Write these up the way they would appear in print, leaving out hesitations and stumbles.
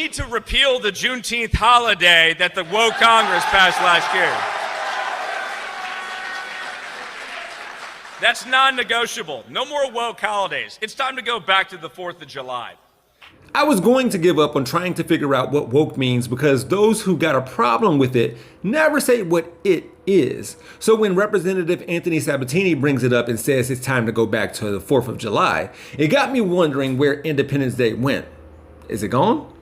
need to repeal the Juneteenth holiday that the woke Congress passed last year. That's non-negotiable. No more woke holidays. It's time to go back to the 4th of July. I was going to give up on trying to figure out what woke means because those who got a problem with it never say what it is. So when Representative Anthony Sabatini brings it up and says it's time to go back to the 4th of July, it got me wondering where Independence Day went. Is it gone?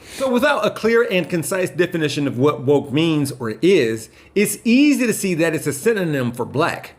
So without a clear and concise definition of what woke means or is, it's easy to see that it's a synonym for black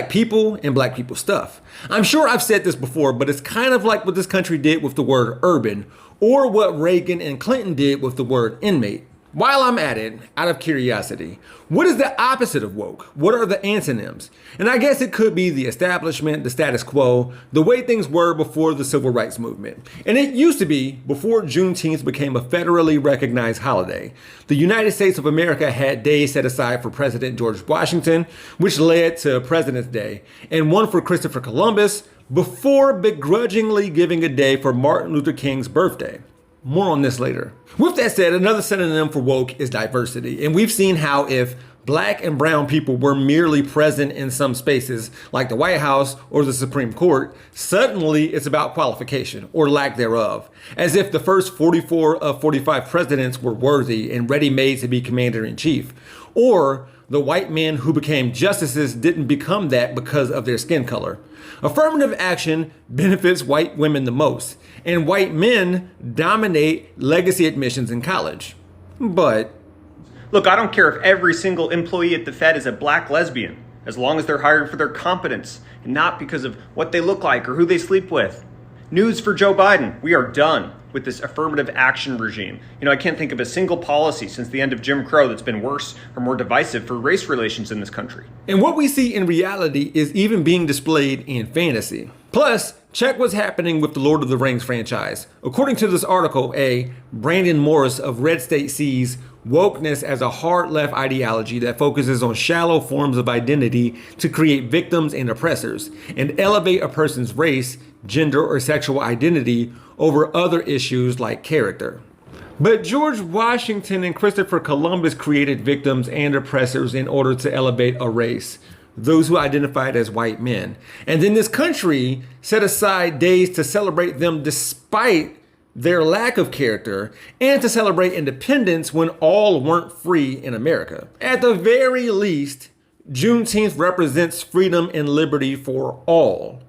people and black people stuff. I'm sure I've said this before, but it's kind of like what this country did with the word urban, or what Reagan and Clinton did with the word inmate. While I'm at it, out of curiosity, what is the opposite of woke? What are the antonyms? And I guess it could be the establishment, the status quo, the way things were before the civil rights movement. And it used to be before Juneteenth became a federally recognized holiday. The United States of America had days set aside for President George Washington, which led to President's Day, and one for Christopher Columbus, before begrudgingly giving a day for Martin Luther King's birthday. More on this later. With that said, another synonym for woke is diversity. And we've seen how if black and brown people were merely present in some spaces, like the White House or the Supreme Court, suddenly it's about qualification or lack thereof. As if the first 44 of 45 presidents were worthy and ready-made to be commander-in-chief. Or the white men who became justices didn't become that because of their skin color. Affirmative action benefits white women the most, and white men dominate legacy admissions in college. But look, I don't care if every single employee at the Fed is a black lesbian, as long as they're hired for their competence and not because of what they look like or who they sleep with. News for Joe Biden, we are done with this affirmative action regime. I can't think of a single policy since the end of Jim Crow that's been worse or more divisive for race relations in this country. And what we see in reality is even being displayed in fantasy. Plus, check what's happening with the Lord of the Rings franchise. According to this article, Brandon Morris of Red State sees wokeness as a hard left ideology that focuses on shallow forms of identity to create victims and oppressors and elevate a person's race, gender, or sexual identity over other issues like character. But George Washington and Christopher Columbus created victims and oppressors in order to elevate a race, those who identified as white men. And then this country set aside days to celebrate them despite their lack of character and to celebrate independence when all weren't free in America. At the very least, Juneteenth represents freedom and liberty for all.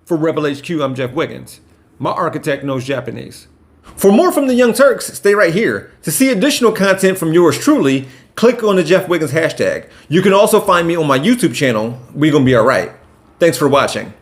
For Rebel HQ, I'm Jeff Wiggins. My architect knows Japanese. For more from the Young Turks, stay right here. To see additional content from yours truly, click on the Jeff Wiggins hashtag. You can also find me on my YouTube channel, We Gonna Be Alright. Thanks for watching.